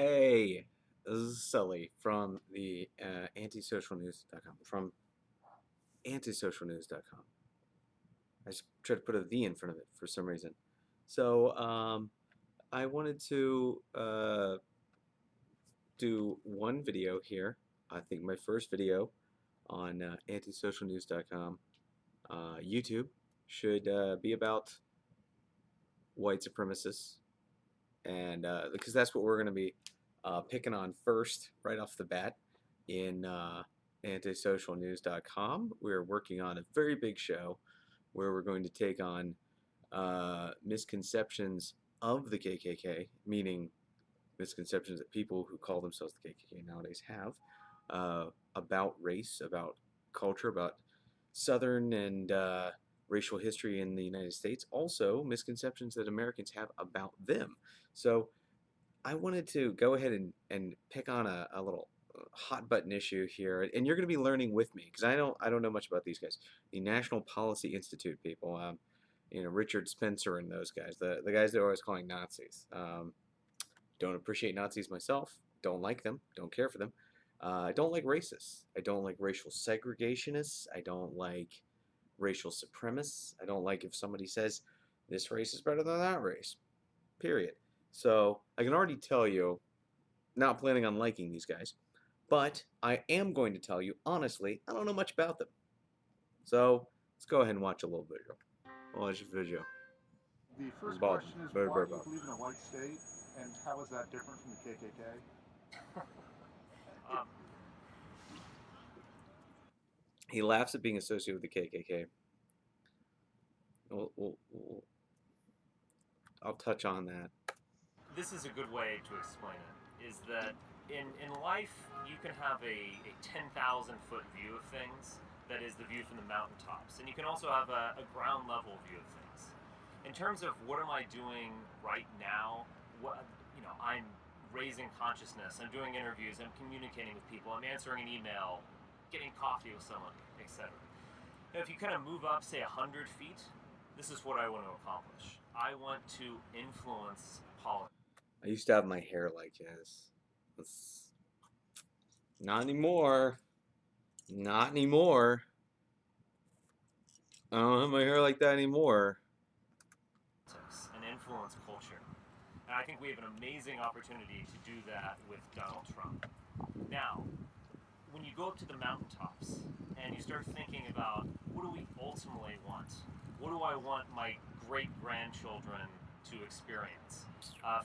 Hey, this is Sully from the antisocialnews.com. From antisocialnews.com. I just tried to put a "the" in front of it for some reason. So I wanted to do one video here. I think my first video on antisocialnews.com YouTube should be about white supremacists, and because that's what we're going to be picking on first, right off the bat, in antisocialnews.com. We're working on a very big show where we're going to take on misconceptions of the KKK, meaning misconceptions that people who call themselves the KKK nowadays have about race, about culture, about Southern and racial history in the United States. Also, misconceptions that Americans have about them. So I wanted to go ahead and pick on a little hot button issue here, and you're going to be learning with me because I don't know much about these guys. The National Policy Institute people, Richard Spencer and those guys, the guys that are always calling Nazis. Don't appreciate Nazis myself. Don't like them. Don't care for them. I don't like racists. I don't like racial segregationists. I don't like racial supremacists. I don't like if somebody says this race is better than that race. Period. So I can already tell you, not planning on liking these guys, but I am going to tell you honestly, I don't know much about them. So let's go ahead and watch a little video. Watch the video. The first Bob. question is, Very, why very do you Bob. believe in a white state, and how is that different from the KKK? Um, He laughs at being associated with the KKK. I'll touch on that. this is a good way to explain it, is that in life, you can have a 10,000 foot view of things, that is the view from the mountaintops, and you can also have a ground level view of things. In terms of what am I doing right now, I'm raising consciousness, I'm doing interviews, I'm communicating with people, I'm answering an email, getting coffee with someone, etc. Now, if you kind of move up, say 100 feet, this is what I want to accomplish. I want to influence politics. I used to have my hair like this. That's not anymore. Not anymore. I don't have my hair like that anymore. And influence culture. And I think we have an amazing opportunity to do that with Donald Trump. Now, when you go up to the mountaintops and you start thinking about what do we ultimately want? What do I want my great grandchildren to experience?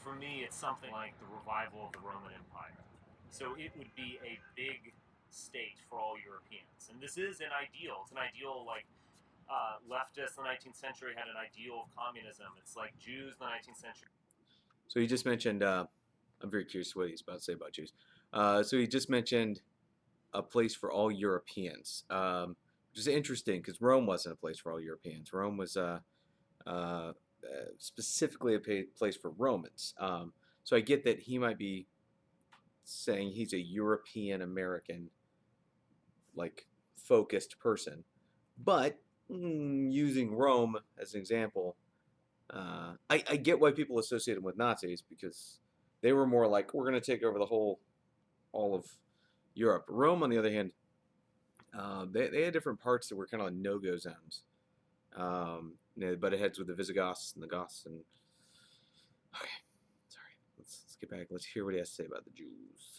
For me, it's something like the revival of the Roman Empire. So it would be a big state for all Europeans. And this is an ideal. It's an ideal like leftists in the 19th century had an ideal of communism. It's like Jews in the 19th century. So he just mentioned, I'm very curious what he's about to say about Jews. So he just mentioned a place for all Europeans, which is interesting because Rome wasn't a place for all Europeans. Rome was specifically a place for Romans. So I get that he might be saying he's a European American, like, focused person, but using Rome as an example, I get why people associate him with Nazis because they were more like we're going to take over all of Europe. Rome, on the other hand, they had different parts that were kind of no-go zones. But it heads with the Visigoths and the Goths. And okay, sorry. Let's get back. Let's hear what he has to say about the Jews.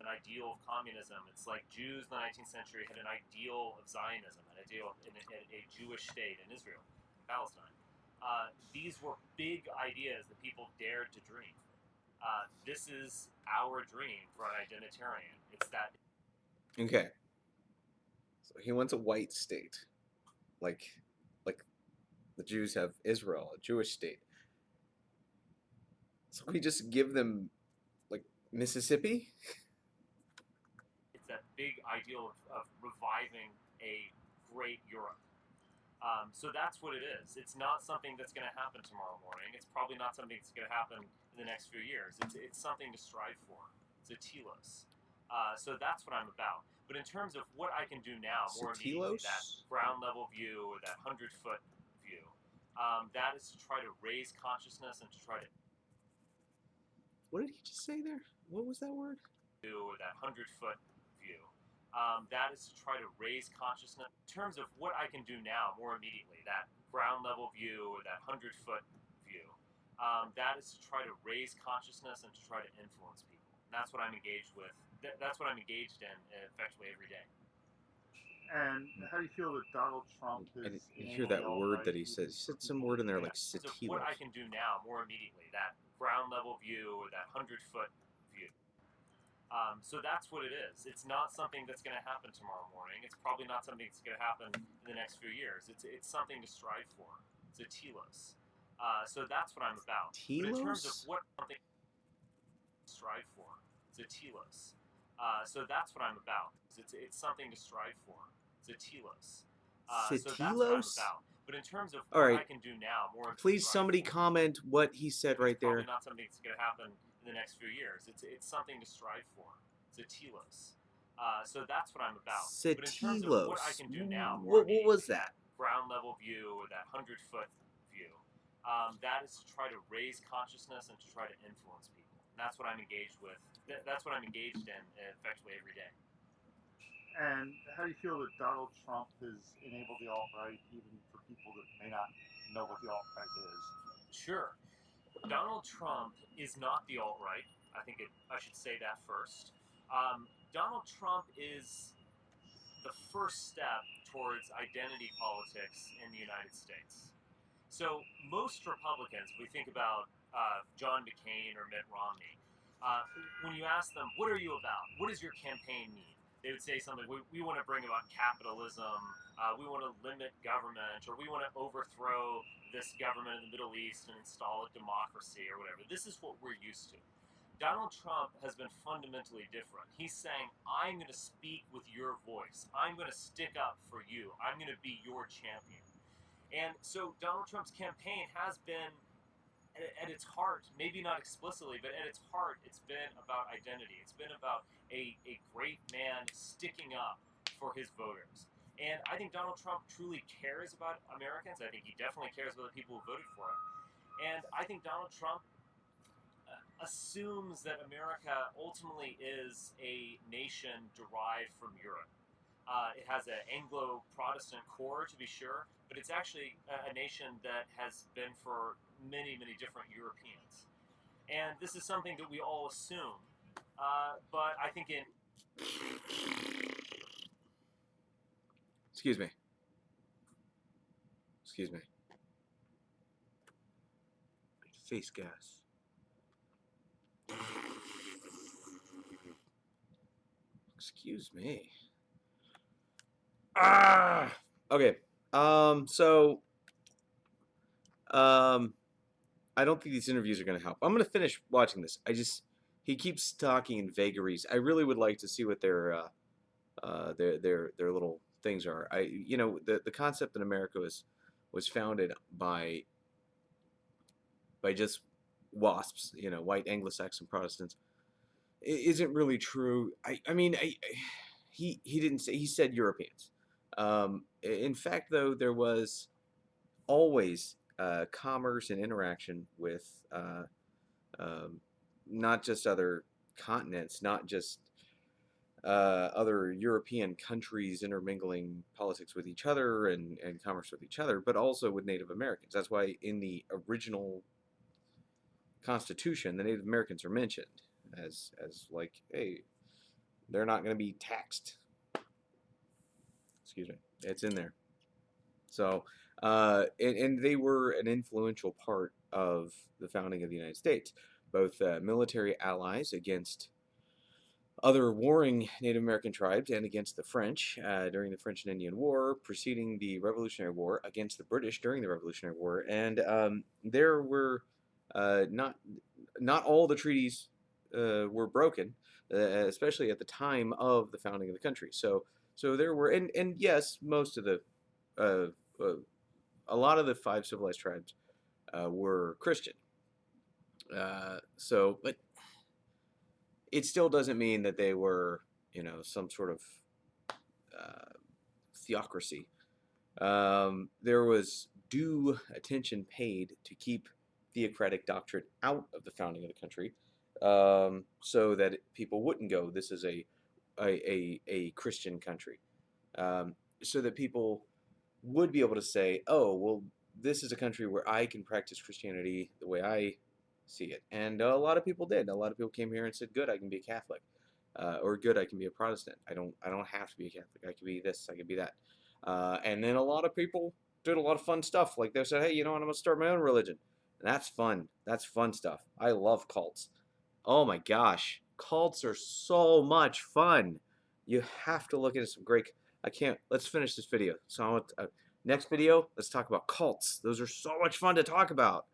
An ideal of communism. It's like Jews in the 19th century had an ideal of Zionism, an ideal of a Jewish state in Israel, in Palestine. These were big ideas that people dared to dream. This is our dream for an identitarian. It's that. Okay. So he wants a white state, like the Jews have Israel, a Jewish state. So we just give them like Mississippi. It's that big ideal of reviving a great Europe. So that's what it is. It's not something that's going to happen tomorrow morning. It's probably not something that's going to happen in the next few years. It's something to strive for. It's a telos. So that's what I'm about. But in terms of what I can do now, more immediately, that ground level view or that 100-foot view, that is to try to raise consciousness and to try to. What did he just say there? What was that word? Or that 100-foot view. That is to try to raise consciousness in terms of what I can do now more immediately, that ground level view or that 100-foot view. That is to try to raise consciousness and to try to influence people. And that's what I'm engaged with. That's what I'm engaged in effectively every day. And how do you feel that Donald Trump I has didn't hear that word that he said. He said some word in there like In terms of what I satilos. can do now more immediately, that ground level view or that 100-foot view. So that's what it is. It's not something that's going to happen tomorrow morning. It's probably not something that's going to happen in the next few years. It's something to strive for. It's a telos. So that's what I'm about. But in terms of Telos? what something to strive for, it's a telos. So that's what I'm about. It's something to strive for. It's a telos. So that's what I'm Satilos? about. But in terms of All what right. I can do now, more to Please, strive somebody for, comment what he said right it's probably there. not something that's going to happen in the next few years. It's something to strive for. It's a telos. So that's what I'm about. But in terms of what I Satilos. can do now, What was that? ground level view or that 100-foot view, that is to try to raise consciousness and to try to influence people. And that's what I'm engaged with. That's what I'm engaged in effectively every day. And how do you feel that Donald Trump has enabled the alt-right, even for people that may not know what the alt-right is? Sure. Donald Trump is not the alt-right. I should say that first. Donald Trump is the first step towards identity politics in the United States. So most Republicans, if we think about John McCain or Mitt Romney, when you ask them, what are you about? What does your campaign mean? They would say something, we want to bring about capitalism, we want to limit government, or we want to overthrow this government in the Middle East and install a democracy or whatever. This is what we're used to. Donald Trump has been fundamentally different. He's saying, I'm going to speak with your voice. I'm going to stick up for you. I'm going to be your champion. And so Donald Trump's campaign has been, at its heart, maybe not explicitly, but at its heart, it's been about identity. It's been about a great man sticking up for his voters. And I think Donald Trump truly cares about Americans. I think he definitely cares about the people who voted for him. And I think Donald Trump assumes that America ultimately is a nation derived from Europe. It has an Anglo-Protestant core, to be sure, but it's actually a nation that has been for many, many different Europeans. And this is something that we all assume. But I think in... Excuse me. Excuse me. Face gas. Excuse me. Ah. Okay. So. I don't think these interviews are going to help. I'm going to finish watching this. He keeps talking in vagaries. I really would like to see what their little things are. The concept that America was founded by just WASPs, white Anglo-Saxon Protestants, isn't really true. He didn't say, he said Europeans. In fact, though, there was always commerce and interaction with not just other continents, not just other European countries intermingling politics with each other and commerce with each other, but also with Native Americans. That's why in the original Constitution, the Native Americans are mentioned as like, hey, they're not going to be taxed. Excuse me, it's in there. So, and they were an influential part of the founding of the United States, both military allies against other warring Native American tribes and against the French during the French and Indian War, preceding the Revolutionary War, against the British during the Revolutionary War, and there were not all the treaties were broken, especially at the time of the founding of the country. So there were, and yes, most of the a lot of the five civilized tribes were Christian. But it still doesn't mean that they were, some sort of theocracy. There was due attention paid to keep theocratic doctrine out of the founding of the country. so that people wouldn't go, this is a Christian country, so that people would be able to say, oh, well, this is a country where I can practice Christianity the way I see it. And a lot of people did. A lot of people came here and said, good, I can be a Catholic. Or good, I can be a Protestant. I don't have to be a Catholic. I can be this, I can be that. And then a lot of people did a lot of fun stuff. Like they said, hey, you know what, I'm going to start my own religion. And that's fun. That's fun stuff. I love cults. Oh my gosh. Cults are so much fun. You have to look into some great... I can't... Let's finish this video. So I want... next video, let's talk about cults. Those are so much fun to talk about.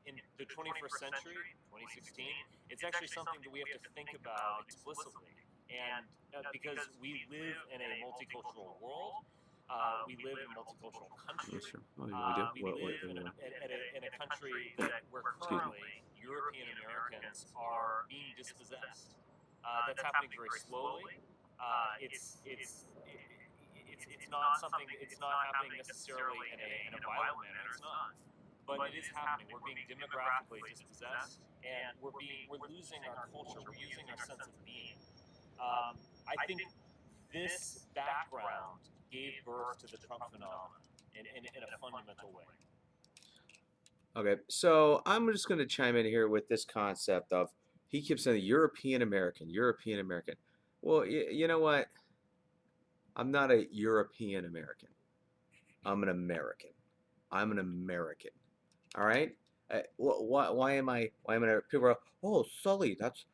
In the 21st century, 2016, it's actually something that we have to think about explicitly. And because we live in a multicultural world, we live in a multicultural country. Yes, sir. Oh, We live in a country where currently European Americans are being dispossessed. That's happening very slowly. It's not something. It's not happening necessarily in a violent manner. It's not. But it is happening. We're being demographically dispossessed, and we're losing our culture. We're losing our sense of being. I think this background gave birth to the Trump phenomenon in a fundamental way. Okay, so I'm just going to chime in here with this concept of, he keeps saying European American, European American. Well, you know what? I'm not a European American. I'm an American. I'm an American. All right. Why am I? People are, oh, Sully, that's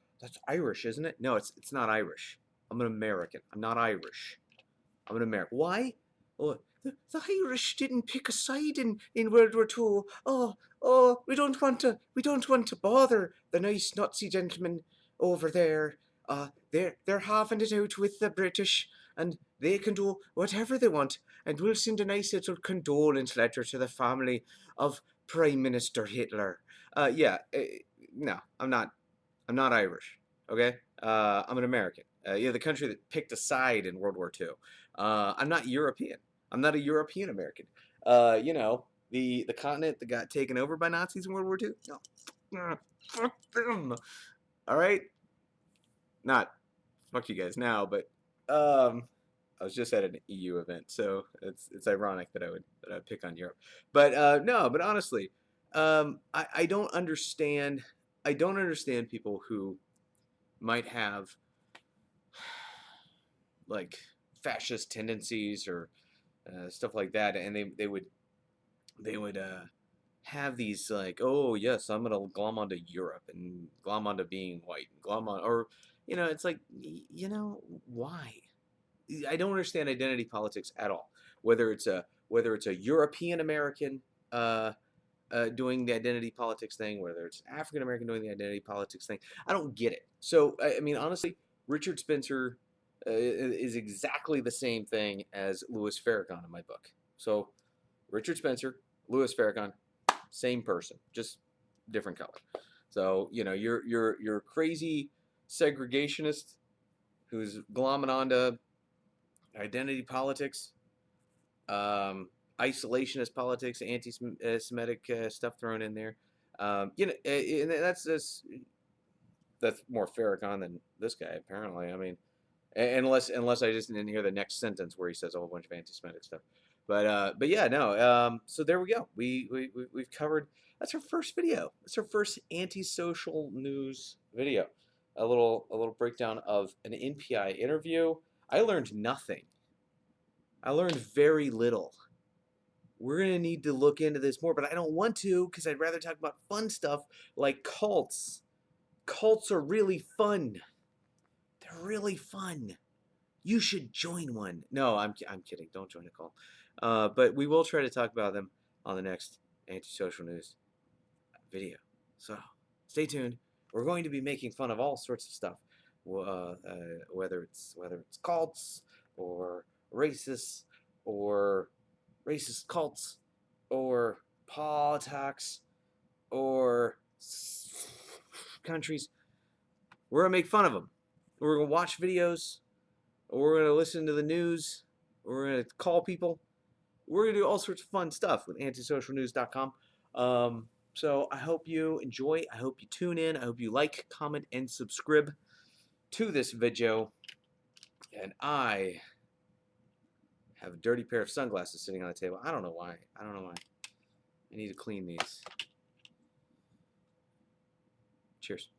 Irish, isn't it? No, it's not Irish. I'm an American. I'm not Irish. I'm an American. Why? Oh, the Irish didn't pick a side in World War II. We don't want to bother the nice Nazi gentlemen over there. They're having it out with the British, and they can do whatever they want. And we'll send a nice little condolence letter to the family of Prime Minister Hitler. No, I'm not Irish. Okay, I'm an American. The country that picked a side in World War II. I'm not European. I'm not a European American. The continent that got taken over by Nazis in World War II. No, fuck them. All right, not fuck you guys now, but I was just at an EU event, so it's ironic that I would pick on Europe. But no, but honestly, I don't understand. I don't understand people who might have like fascist tendencies or stuff like that, and they would have these like, oh yes, I'm gonna glom onto Europe and glom onto being white, and glom on, or it's like, why? I don't understand identity politics at all. Whether it's a European American doing the identity politics thing, whether it's African American doing the identity politics thing, I don't get it. So I mean, honestly, Richard Spencer is exactly the same thing as Louis Farrakhan in my book. So Richard Spencer, Louis Farrakhan, same person, just different color. So you're crazy segregationist who's glomming onto identity politics, isolationist politics, anti-Semitic stuff thrown in there. And that's more Farrakhan than this guy, apparently. I mean, unless I just didn't hear the next sentence where he says a whole bunch of anti-Semitic stuff. But yeah, no. So there we go. We've covered. That's our first video. That's our first antisocial news video. A little breakdown of an NPI interview. I learned nothing. I learned very little. We're going to need to look into this more, but I don't want to because I'd rather talk about fun stuff like cults. Cults are really fun. They're really fun. You should join one. No, I'm kidding. Don't join a cult. But we will try to talk about them on the next Antisocial News video. So stay tuned. We're going to be making fun of all sorts of stuff, whether it's cults or racists or racist cults or politics or countries. We're gonna make fun of them. We're gonna watch videos. We're gonna listen to the news. We're gonna call people. We're gonna do all sorts of fun stuff with antisocialnews.com. So I hope you enjoy. I hope you tune in. I hope you like, comment, and subscribe to this video. And I have a dirty pair of sunglasses sitting on the table. I don't know why. I don't know why. I need to clean these. Cheers.